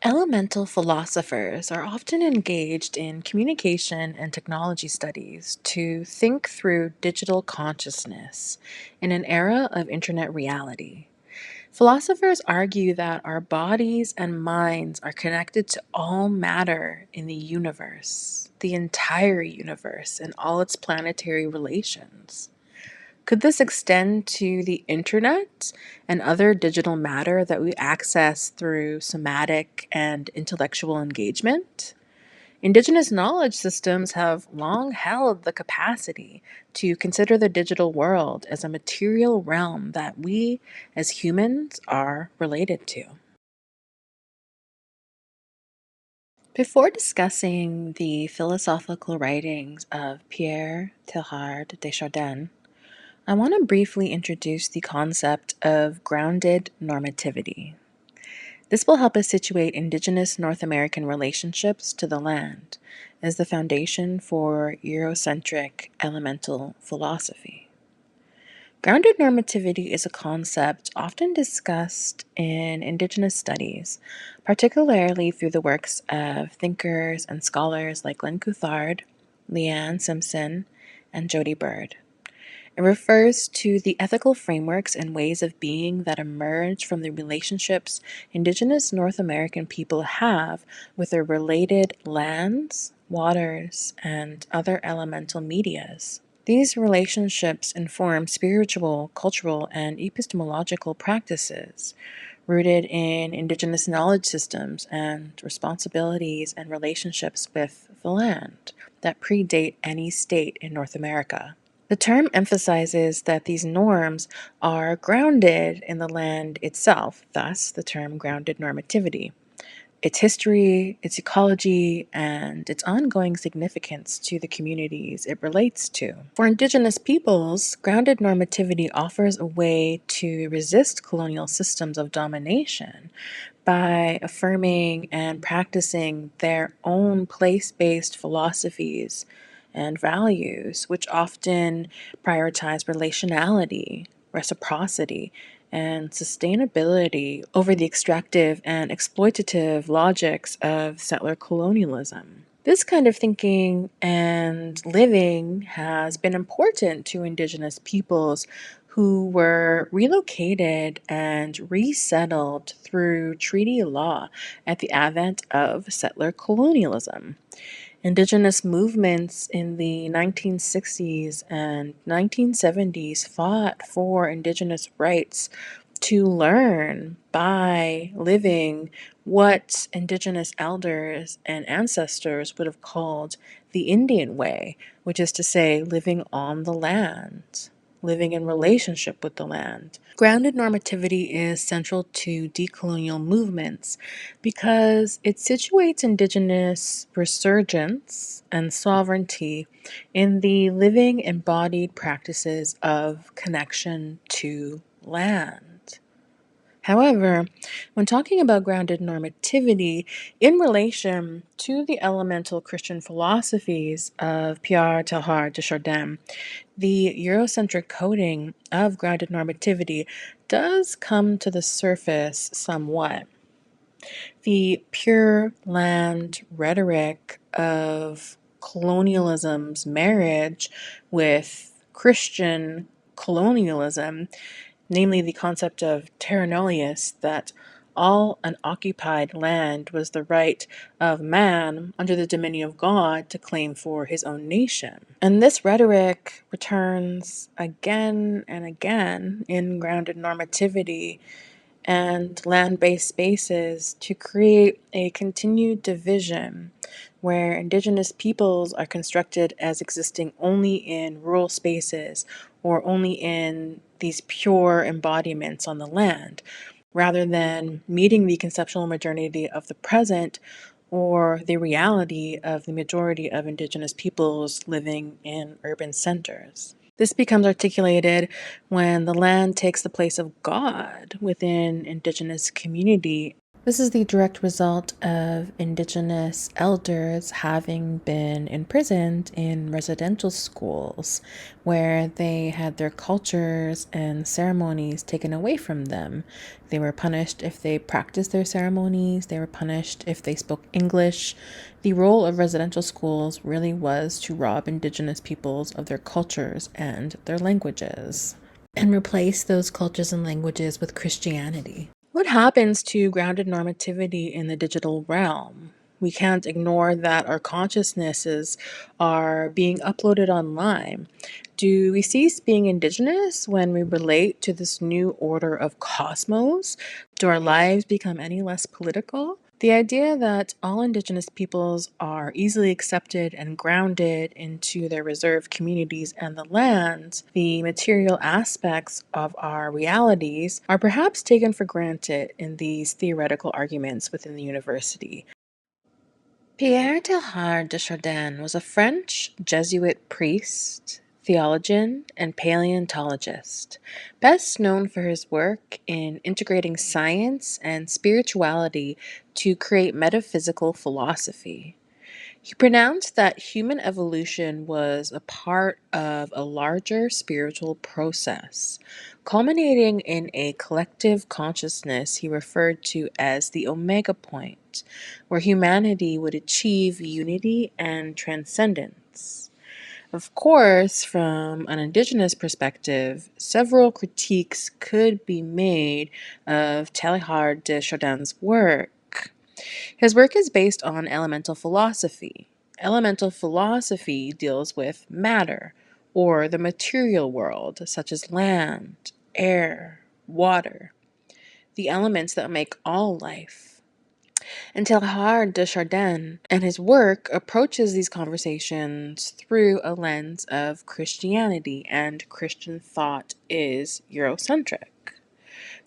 Elemental philosophers are often engaged in communication and technology studies to think through digital consciousness in an era of internet reality. Philosophers argue that our bodies and minds are connected to all matter in the universe, the entire universe, and all its planetary relations. Could this extend to the internet and other digital matter that we access through somatic and intellectual engagement? Indigenous knowledge systems have long held the capacity to consider the digital world as a material realm that we as humans are related to. Before discussing the philosophical writings of Pierre Teilhard de Chardin, I want to briefly introduce the concept of grounded normativity. This will help us situate Indigenous North American relationships to the land as the foundation for Eurocentric elemental philosophy. Grounded normativity is a concept often discussed in Indigenous studies, particularly through the works of thinkers and scholars like Glenn Couthard, Leanne Simpson, and Jody Bird. It refers to the ethical frameworks and ways of being that emerge from the relationships Indigenous North American people have with their related lands, waters, and other elemental medias. These relationships inform spiritual, cultural, and epistemological practices rooted in Indigenous knowledge systems and responsibilities and relationships with the land that predate any state in North America. The term emphasizes that these norms are grounded in the land itself, thus, the term grounded normativity, its history, its ecology, and its ongoing significance to the communities it relates to. For Indigenous peoples, grounded normativity offers a way to resist colonial systems of domination by affirming and practicing their own place-based philosophies and values, which often prioritize relationality, reciprocity, and sustainability over the extractive and exploitative logics of settler colonialism. This kind of thinking and living has been important to Indigenous peoples who were relocated and resettled through treaty law at the advent of settler colonialism. Indigenous movements in the 1960s and 1970s fought for Indigenous rights to learn by living what Indigenous elders and ancestors would have called the Indian way, which is to say, living on the land, living in relationship with the land. Grounded normativity is central to decolonial movements because it situates Indigenous resurgence and sovereignty in the living embodied practices of connection to land. However, when talking about grounded normativity in relation to the elemental Christian philosophies of Pierre Teilhard de Chardin, the Eurocentric coding of grounded normativity does come to the surface somewhat. The pure land rhetoric of colonialism's marriage with Christian colonialism, namely the concept of terra nullius, that all unoccupied land was the right of man under the dominion of God to claim for his own nation. And this rhetoric returns again and again in grounded normativity and land-based spaces to create a continued division where Indigenous peoples are constructed as existing only in rural spaces or only in these pure embodiments on the land, rather than meeting the conceptual modernity of the present or the reality of the majority of Indigenous peoples living in urban centers. This becomes articulated when the land takes the place of God within Indigenous community. This is the direct result of Indigenous elders having been imprisoned in residential schools where they had their cultures and ceremonies taken away from them. They were punished if they practiced their ceremonies, they were punished if they spoke English. The role of residential schools really was to rob Indigenous peoples of their cultures and their languages and replace those cultures and languages with Christianity. What happens to grounded normativity in the digital realm? We can't ignore that our consciousnesses are being uploaded online. Do we cease being indigenous when we relate to this new order of cosmos? Do our lives become any less political? The idea that all indigenous peoples are easily accepted and grounded into their reserved communities and the land, the material aspects of our realities, are perhaps taken for granted in these theoretical arguments within the university. Pierre Teilhard de Chardin was a French Jesuit priest, theologian, and paleontologist, best known for his work in integrating science and spirituality to create metaphysical philosophy. He pronounced that human evolution was a part of a larger spiritual process, culminating in a collective consciousness he referred to as the Omega Point, where humanity would achieve unity and transcendence. Of course, from an indigenous perspective, several critiques could be made of Teilhard de Chardin's work. His work is based on elemental philosophy. Elemental philosophy deals with matter, or the material world, such as land, air, water, the elements that make all life. And Teilhard de Chardin and his work approaches these conversations through a lens of Christianity, and Christian thought is Eurocentric.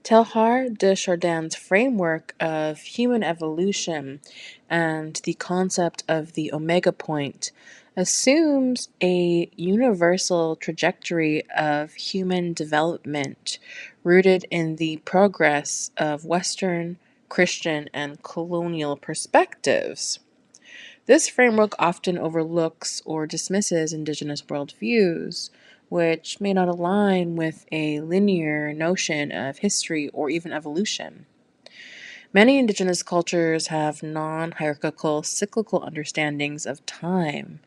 Teilhard de Chardin's framework of human evolution and the concept of the omega point assumes a universal trajectory of human development rooted in the progress of Western, Christian, and colonial perspectives. This framework often overlooks or dismisses Indigenous worldviews, which may not align with a linear notion of history or even evolution. Many Indigenous cultures have non hierarchical, cyclical understandings of time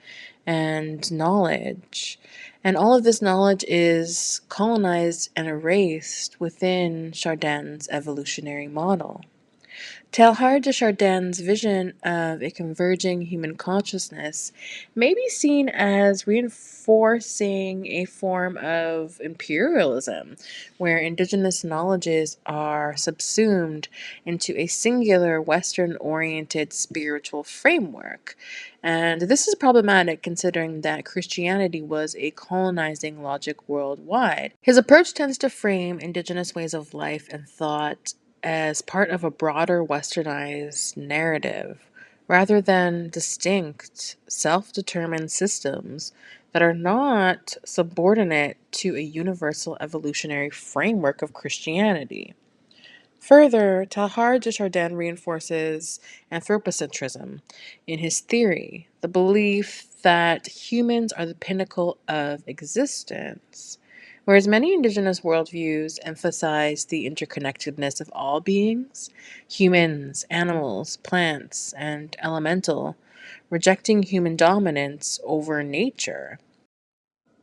and knowledge, and all of this knowledge is colonized and erased within Chardin's evolutionary model. Teilhard de Chardin's vision of a converging human consciousness may be seen as reinforcing a form of imperialism, where indigenous knowledges are subsumed into a singular Western oriented spiritual framework. And this is problematic considering that Christianity was a colonizing logic worldwide. His approach tends to frame indigenous ways of life and thought as part of a broader westernized narrative, rather than distinct, self determined systems that are not subordinate to a universal evolutionary framework of Christianity. Further, Teilhard de Chardin reinforces anthropocentrism in his theory, the belief that humans are the pinnacle of existence. Whereas many indigenous worldviews emphasize the interconnectedness of all beings, humans, animals, plants, and elemental, rejecting human dominance over nature.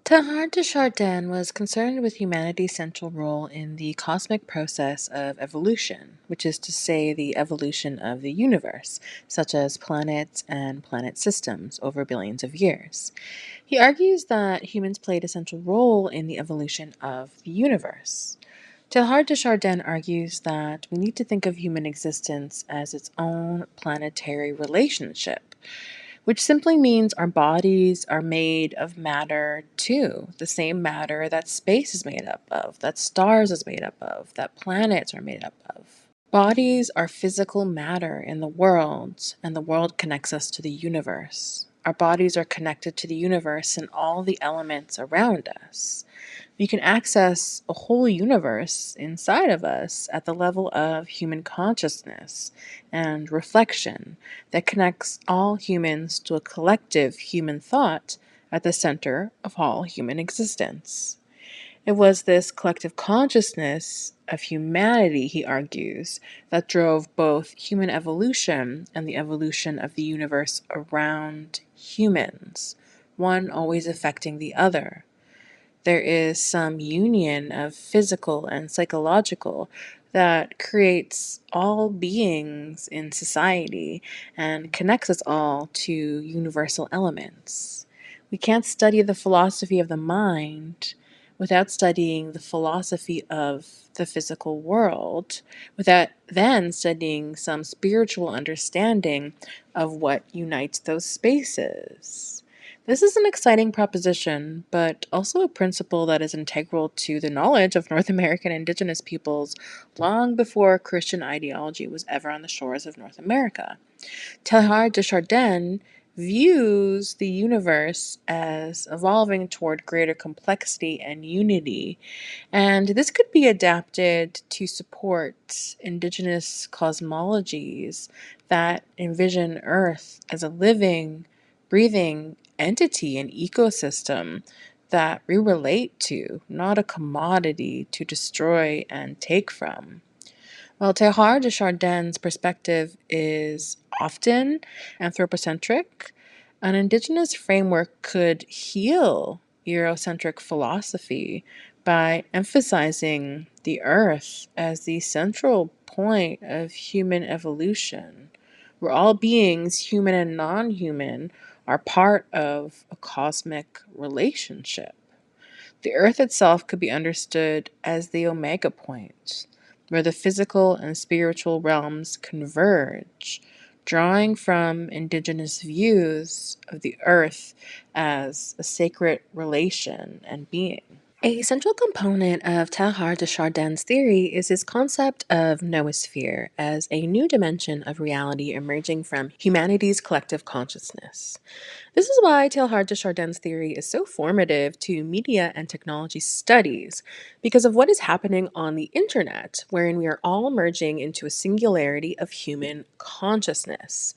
Teilhard de Chardin was concerned with humanity's central role in the cosmic process of evolution, which is to say, the evolution of the universe, such as planets and planet systems, over billions of years. He argues that humans played a central role in the evolution of the universe. Teilhard de Chardin argues that we need to think of human existence as its own planetary relationship, which simply means our bodies are made of matter too, the same matter that space is made up of, that stars is made up of, that planets are made up of. Bodies are physical matter in the world, and the world connects us to the universe. Our bodies are connected to the universe and all the elements around us. We can access a whole universe inside of us at the level of human consciousness and reflection that connects all humans to a collective human thought at the center of all human existence. It was this collective consciousness of humanity, he argues, that drove both human evolution and the evolution of the universe around humans, one always affecting the other. There is some union of physical and psychological that creates all beings in society and connects us all to universal elements. We can't study the philosophy of the mind without studying the philosophy of the physical world, without then studying some spiritual understanding of what unites those spaces. This is an exciting proposition, but also a principle that is integral to the knowledge of North American Indigenous peoples long before Christian ideology was ever on the shores of North America. Teilhard de Chardin views the universe as evolving toward greater complexity and unity, and this could be adapted to support indigenous cosmologies that envision Earth as a living, breathing entity and ecosystem that we relate to, not a commodity to destroy and take from. Well, Teilhard de Chardin's perspective is often anthropocentric. An indigenous framework could heal Eurocentric philosophy by emphasizing the earth as the central point of human evolution, where all beings, human and non human, are part of a cosmic relationship. The earth itself could be understood as the omega point, where the physical and spiritual realms converge, drawing from indigenous views of the earth as a sacred relation and being. A central component of Teilhard de Chardin's theory is his concept of Noosphere as a new dimension of reality emerging from humanity's collective consciousness. This is why Teilhard de Chardin's theory is so formative to media and technology studies, because of what is happening on the internet, wherein we are all merging into a singularity of human consciousness.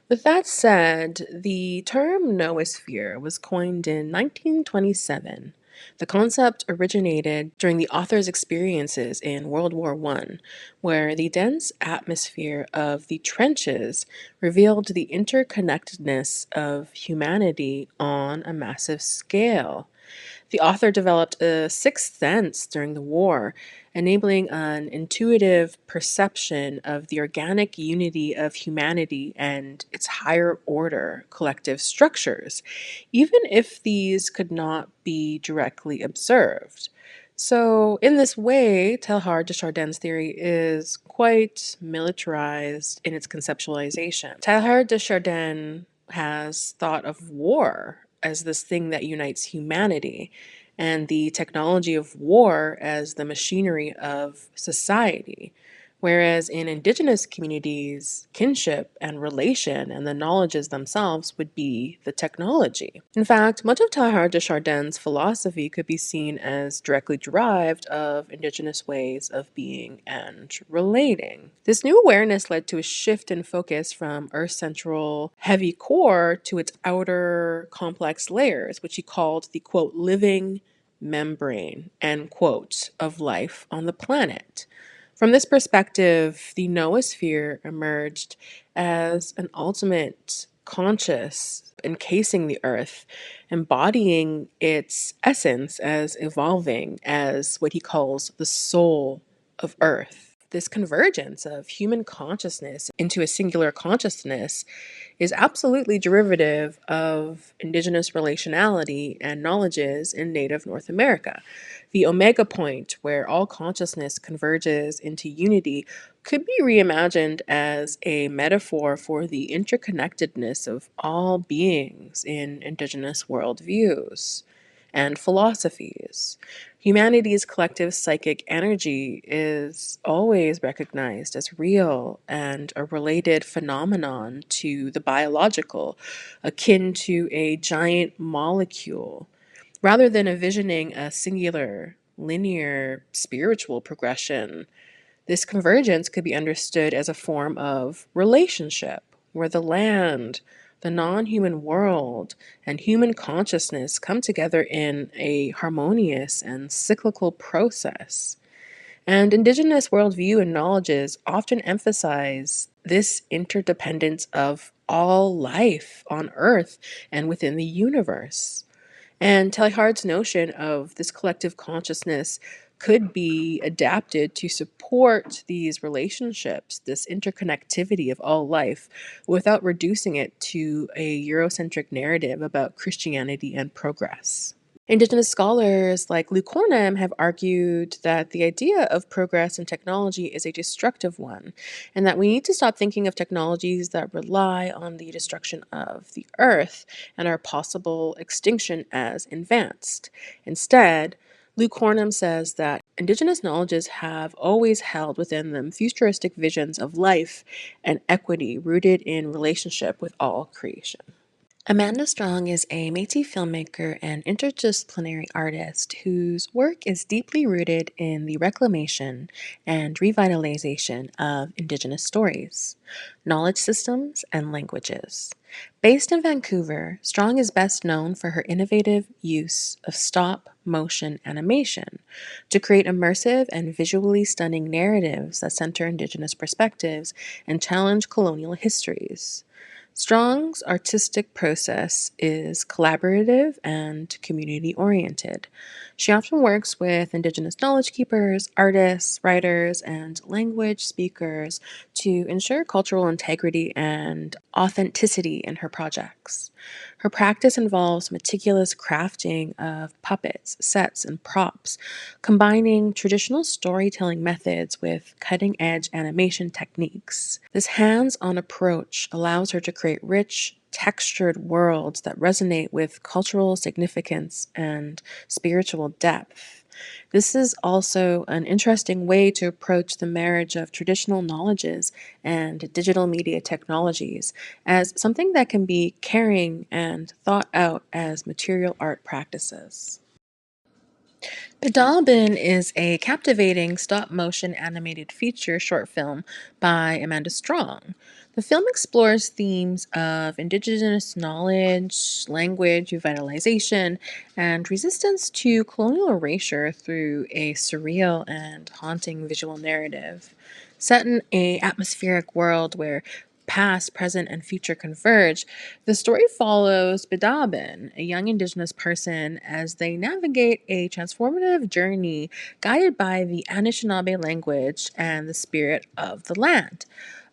With that said, the term noosphere was coined in 1927. The concept originated during the author's experiences in World War I, where the dense atmosphere of the trenches revealed the interconnectedness of humanity on a massive scale. The author developed a sixth sense during the war, enabling an intuitive perception of the organic unity of humanity and its higher order collective structures, even if these could not be directly observed. So, in this way, Teilhard de Chardin's theory is quite militarized in its conceptualization. Teilhard de Chardin has thought of war as this thing that unites humanity, and the technology of war as the machinery of society. Whereas in indigenous communities, kinship and relation and the knowledges themselves would be the technology. In fact, much of Teilhard de Chardin's philosophy could be seen as directly derived of indigenous ways of being and relating. This new awareness led to a shift in focus from Earth's central heavy core to its outer complex layers, which he called the quote, living membrane, end quote, of life on the planet. From this perspective, the noosphere emerged as an ultimate conscious encasing the earth, embodying its essence as evolving as what he calls the soul of earth. This convergence of human consciousness into a singular consciousness is absolutely derivative of indigenous relationality and knowledges in native North America. The omega point, where all consciousness converges into unity, could be reimagined as a metaphor for the interconnectedness of all beings in indigenous worldviews and philosophies. Humanity's collective psychic energy is always recognized as real and a related phenomenon to the biological, akin to a giant molecule. Rather than envisioning a singular, linear spiritual progression, this convergence could be understood as a form of relationship, where the land, the non human world, and human consciousness come together in a harmonious and cyclical process. And Indigenous worldview and knowledges often emphasize this interdependence of all life on Earth and within the universe. And Teilhard's notion of this collective consciousness could be adapted to support these relationships, this interconnectivity of all life, without reducing it to a Eurocentric narrative about Christianity and progress. Indigenous scholars like Luke Hornham have argued that the idea of progress in technology is a destructive one, and that we need to stop thinking of technologies that rely on the destruction of the earth and our possible extinction as advanced. Instead, Luke Hornham says that Indigenous knowledges have always held within them futuristic visions of life and equity rooted in relationship with all creation. Amanda Strong is a Métis filmmaker and interdisciplinary artist whose work is deeply rooted in the reclamation and revitalization of Indigenous stories, knowledge systems, and languages. Based in Vancouver, Strong is best known for her innovative use of stop motion animation to create immersive and visually stunning narratives that center Indigenous perspectives and challenge colonial histories. Strong's artistic process is collaborative and community oriented. She often works with Indigenous knowledge keepers, artists, writers, and language speakers to ensure cultural integrity and authenticity in her projects. Her practice involves meticulous crafting of puppets, sets, and props, combining traditional storytelling methods with cutting edge animation techniques. This hands on approach allows her to create rich, textured worlds that resonate with cultural significance and spiritual depth. This is also an interesting way to approach the marriage of traditional knowledges and digital media technologies as something that can be caring and thought out as material art practices. Biidaaban is a captivating stop motion animated feature short film by Amanda Strong. The film explores themes of Indigenous knowledge, language revitalization, and resistance to colonial erasure through a surreal and haunting visual narrative. Set in a atmospheric world where past, present, and future converge, the story follows Biidaaban, a young Indigenous person, as they navigate a transformative journey guided by the Anishinaabe language and the spirit of the land.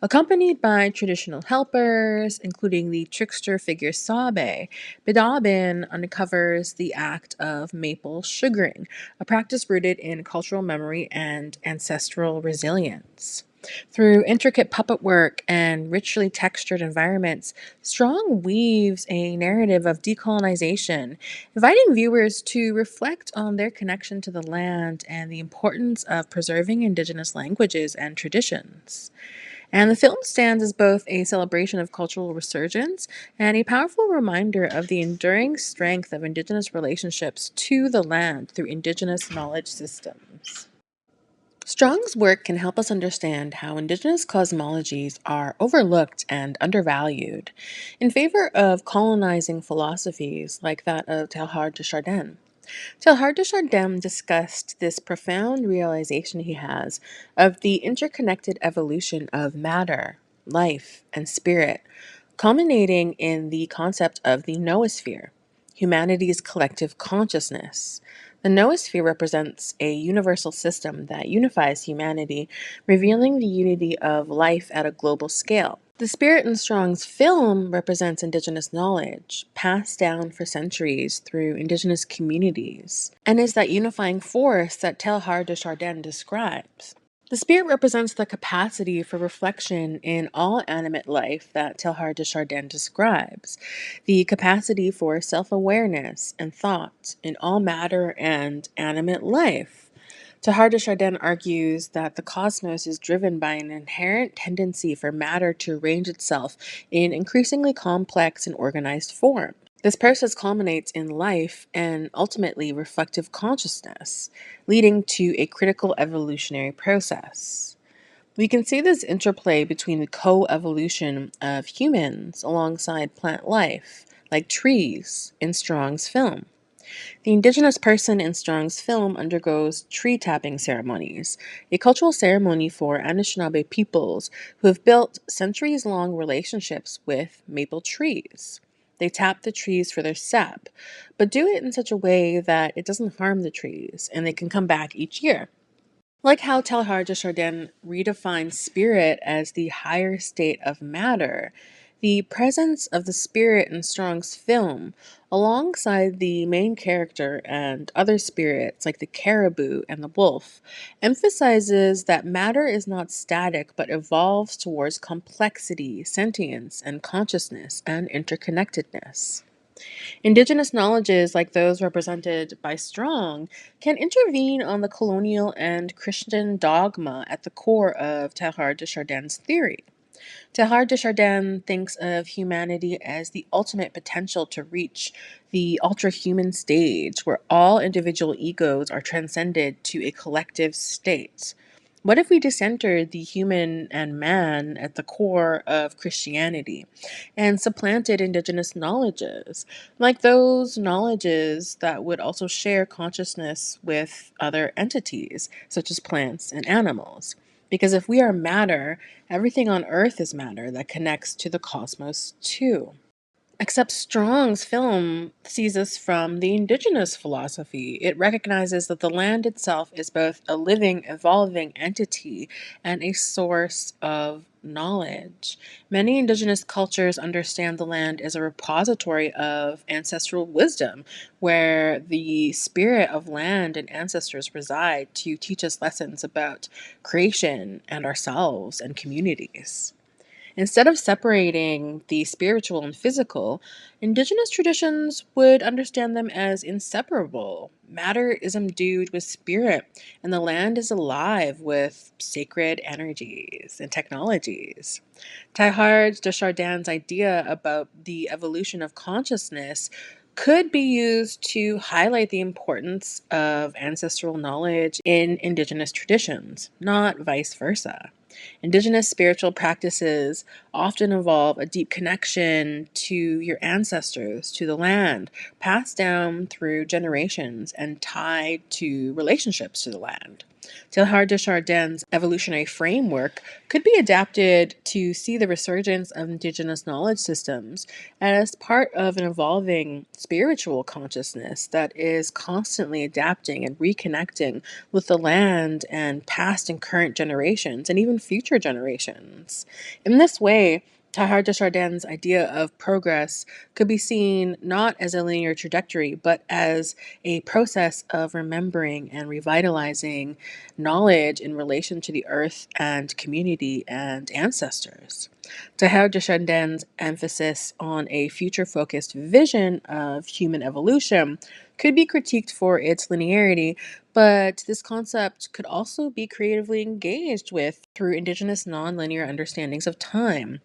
Accompanied by traditional helpers, including the trickster figure Sabe, Biidaaban uncovers the act of maple sugaring, a practice rooted in cultural memory and ancestral resilience. Through intricate puppet work and richly textured environments, Strong weaves a narrative of decolonization, inviting viewers to reflect on their connection to the land and the importance of preserving Indigenous languages and traditions. And the film stands as both a celebration of cultural resurgence and a powerful reminder of the enduring strength of Indigenous relationships to the land through Indigenous knowledge systems. Strong's work can help us understand how Indigenous cosmologies are overlooked and undervalued in favor of colonizing philosophies like that of Teilhard de Chardin. Teilhard de Chardin discussed this profound realization he has of the interconnected evolution of matter, life, and spirit, culminating in the concept of the Noosphere, humanity's collective consciousness. The Noosphere represents a universal system that unifies humanity, revealing the unity of life at a global scale. The spirit in Strong's film represents Indigenous knowledge, passed down for centuries through Indigenous communities, and is that unifying force that Teilhard de Chardin describes. The spirit represents the capacity for reflection in all animate life that Teilhard de Chardin describes, the capacity for self-awareness and thought in all matter and animate life. Teilhard de Chardin argues that the cosmos is driven by an inherent tendency for matter to arrange itself in increasingly complex and organized forms. This process culminates in life and ultimately reflective consciousness, leading to a critical evolutionary process. We can see this interplay between the co-evolution of humans alongside plant life, like trees in Strong's film. The indigenous person in Strong's film undergoes tree tapping ceremonies, a cultural ceremony for Anishinaabe peoples who have built centuries long relationships with maple trees. They tap the trees for their sap, but do it in such a way that it doesn't harm the trees and they can come back each year. Like how Teilhard de Chardin redefines spirit as the higher state of matter, the presence of the spirit in Strong's film, alongside the main character and other spirits like the caribou and the wolf, emphasizes that matter is not static but evolves towards complexity, sentience, and consciousness and interconnectedness. Indigenous knowledges, like those represented by Strong, can intervene on the colonial and Christian dogma at the core of Teilhard de Chardin's theory. Teilhard de Chardin thinks of humanity as the ultimate potential to reach the ultra-human stage where all individual egos are transcended to a collective state. What if we discentered the human and man at the core of Christianity and supplanted indigenous knowledges, like those knowledges that would also share consciousness with other entities, such as plants and animals? Because if we are matter, everything on Earth is matter that connects to the cosmos too. Except Strong's film sees us from the indigenous philosophy. It recognizes that the land itself is both a living, evolving entity and a source of knowledge. Many indigenous cultures understand the land as a repository of ancestral wisdom, where the spirit of land and ancestors reside to teach us lessons about creation and ourselves and communities. Instead of separating the spiritual and physical, indigenous traditions would understand them as inseparable. Matter is imbued with spirit, and the land is alive with sacred energies and technologies. Teilhard de Chardin's idea about the evolution of consciousness could be used to highlight the importance of ancestral knowledge in indigenous traditions, not vice versa. Indigenous spiritual practices often involve a deep connection to your ancestors, to the land, passed down through generations and tied to relationships to the land. Teilhard de Chardin's evolutionary framework could be adapted to see the resurgence of indigenous knowledge systems as part of an evolving spiritual consciousness that is constantly adapting and reconnecting with the land and past and current generations and even future generations. In this way, Teilhard de Chardin's idea of progress could be seen not as a linear trajectory, but as a process of remembering and revitalizing knowledge in relation to the earth and community and ancestors. Teilhard de Chardin's emphasis on a future-focused vision of human evolution could be critiqued for its linearity, but this concept could also be creatively engaged with through indigenous nonlinear understandings of time.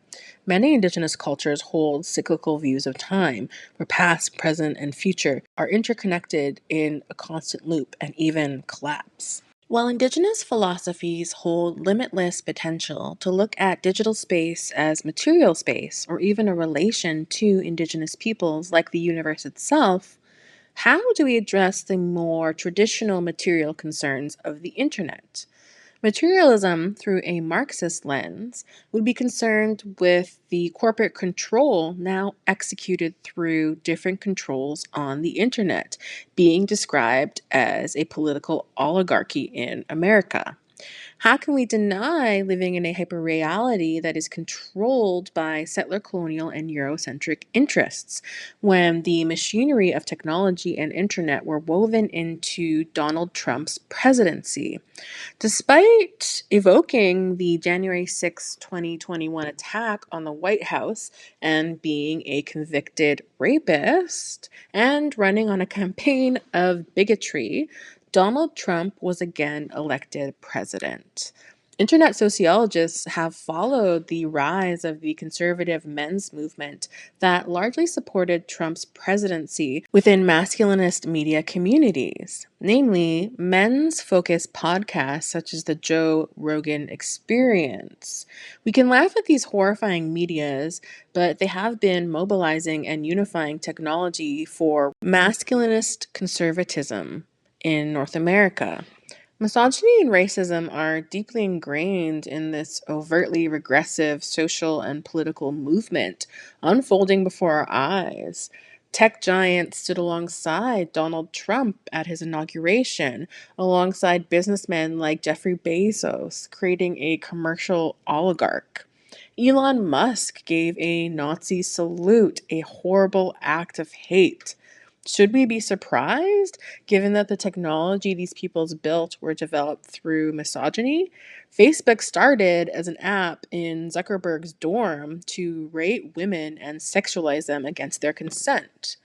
Many indigenous cultures hold cyclical views of time, where past, present, and future are interconnected in a constant loop and even collapse. While indigenous philosophies hold limitless potential to look at digital space as material space or even a relation to indigenous peoples like the universe itself, how do we address the more traditional material concerns of the internet? Materialism, through a Marxist lens, would be concerned with the corporate control now executed through different controls on the internet, being described as a political oligarchy in America. How can we deny living in a hyperreality that is controlled by settler colonial and Eurocentric interests when the machinery of technology and internet were woven into Donald Trump's presidency? Despite evoking the January 6, 2021 attack on the White House and being a convicted rapist and running on a campaign of bigotry, Donald Trump was again elected president. Internet sociologists have followed the rise of the conservative men's movement that largely supported Trump's presidency within masculinist media communities, namely men's focused podcasts such as the Joe Rogan Experience. We can laugh at these horrifying medias, but they have been mobilizing and unifying technology for masculinist conservatism in North America. Misogyny and racism are deeply ingrained in this overtly regressive social and political movement unfolding before our eyes. Tech giants stood alongside Donald Trump at his inauguration, alongside businessmen like Jeffrey Bezos, creating a commercial oligarch. Elon Musk gave a Nazi salute, a horrible act of hate. Should we be surprised, given that the technology these peoples built were developed through misogyny? Facebook started as an app in Zuckerberg's dorm to rate women and sexualize them against their consent.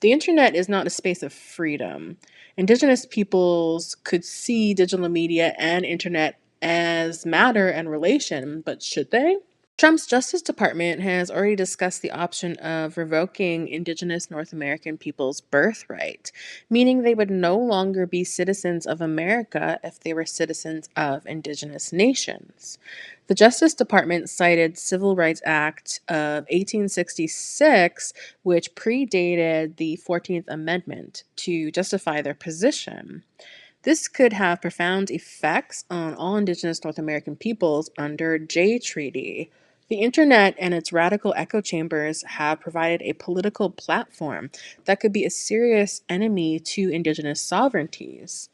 The internet is not a space of freedom. Indigenous peoples could see digital media and internet as matter and relation, but should they? Trump's Justice Department has already discussed the option of revoking Indigenous North American people's birthright, meaning they would no longer be citizens of America if they were citizens of Indigenous nations. The Justice Department cited Civil Rights Act of 1866, which predated the 14th Amendment, to justify their position. This could have profound effects on all Indigenous North American peoples under Jay Treaty. The internet and its radical echo chambers have provided a political platform that could be a serious enemy to Indigenous sovereignties.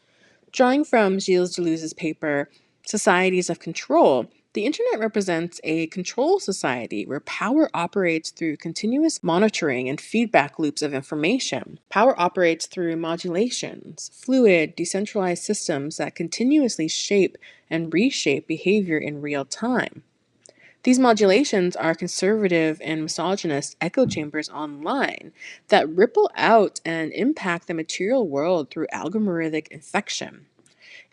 Drawing from Gilles Deleuze's paper, Societies of Control, the internet represents a control society where power operates through continuous monitoring and feedback loops of information. Power operates through modulations, fluid, decentralized systems that continuously shape and reshape behavior in real time. These modulations are conservative and misogynist echo chambers online that ripple out and impact the material world through algorithmic infection.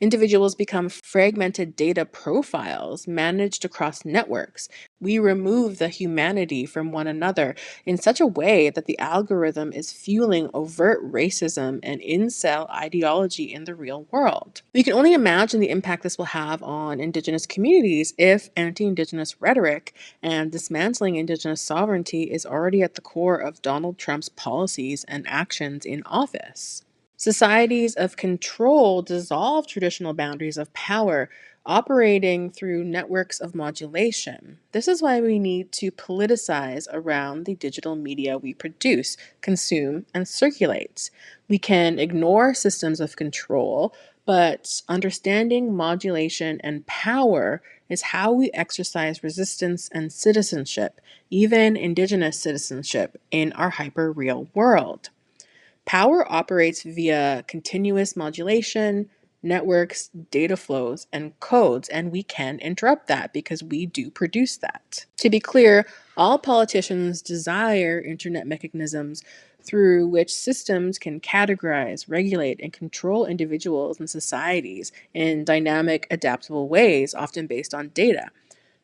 Individuals become fragmented data profiles managed across networks. We remove the humanity from one another in such a way that the algorithm is fueling overt racism and incel ideology in the real world. We can only imagine the impact this will have on Indigenous communities if anti-Indigenous rhetoric and dismantling Indigenous sovereignty is already at the core of Donald Trump's policies and actions in office. Societies of control dissolve traditional boundaries of power, operating through networks of modulation. This is why we need to politicize around the digital media we produce, consume, and circulate. We can ignore systems of control, but understanding modulation and power is how we exercise resistance and citizenship, even Indigenous citizenship, in our hyper real world. Power operates via continuous modulation, networks, data flows, and codes, and we can interrupt that because we do produce that. To be clear, all politicians desire internet mechanisms through which systems can categorize, regulate, and control individuals and societies in dynamic, adaptable ways, often based on data.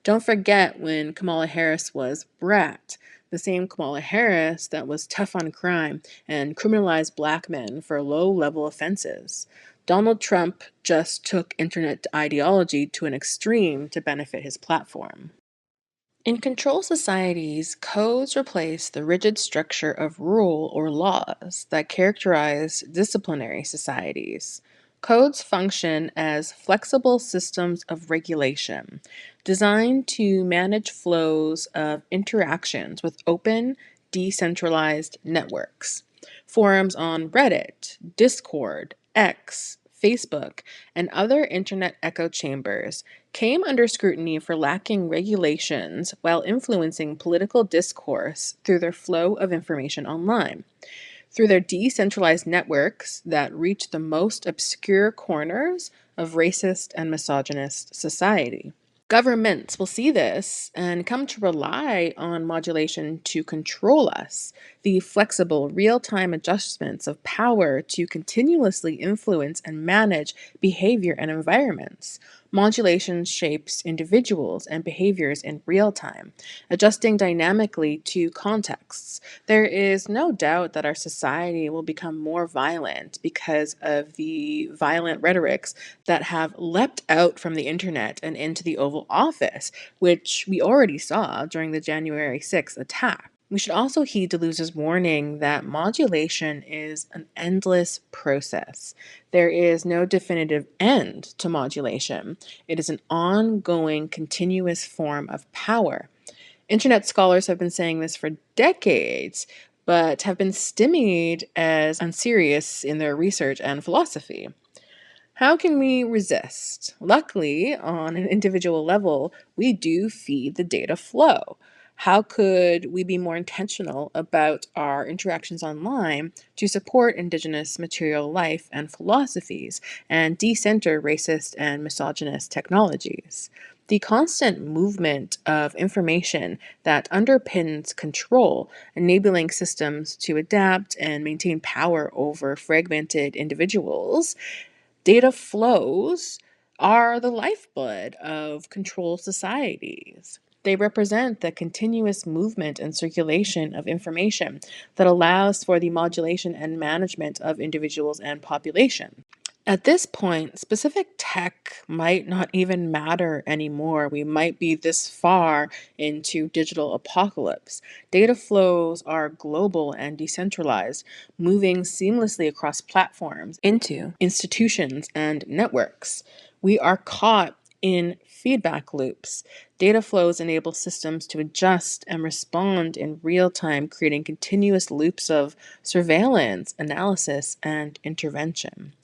Don't forget when Kamala Harris was Brat, the same Kamala Harris that was tough on crime and criminalized black men for low-level offenses. Donald Trump just took internet ideology to an extreme to benefit his platform. In control societies, codes replace the rigid structure of rule or laws that characterize disciplinary societies. Codes function as flexible systems of regulation, designed to manage flows of interactions with open, decentralized networks. Forums on Reddit, Discord, X, Facebook, and other internet echo chambers came under scrutiny for lacking regulations while influencing political discourse through their flow of information online. Through their decentralized networks that reach the most obscure corners of racist and misogynist society. Governments will see this and come to rely on modulation to control us, the flexible, real time adjustments of power to continuously influence and manage behavior and environments. Modulation shapes individuals and behaviors in real time, adjusting dynamically to contexts. There is no doubt that our society will become more violent because of the violent rhetorics that have leapt out from the internet and into the Oval Office, which we already saw during the January 6th attack. We should also heed Deleuze's warning that modulation is an endless process. There is no definitive end to modulation. It is an ongoing, continuous form of power. Internet scholars have been saying this for decades, but have been stymied as unserious in their research and philosophy. How can we resist? Luckily, on an individual level, we do feed the data flow. How could we be more intentional about our interactions online to support Indigenous material life and philosophies and decenter racist and misogynist technologies? The constant movement of information that underpins control, enabling systems to adapt and maintain power over fragmented individuals. Data flows are the lifeblood of controlled societies. They represent the continuous movement and circulation of information that allows for the modulation and management of individuals and population. At this point, specific tech might not even matter anymore. We might be this far into digital apocalypse. Data flows are global and decentralized, moving seamlessly across platforms into institutions and networks. We are caught in feedback loops. Data flows enable systems to adjust and respond in real time, creating continuous loops of surveillance, analysis, and intervention.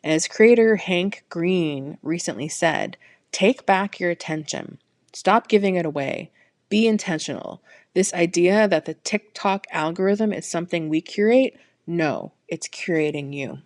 As creator Hank Green recently said, take back your attention. Stop giving it away. Be intentional. This idea that the TikTok algorithm is something we curate, no, it's curating you.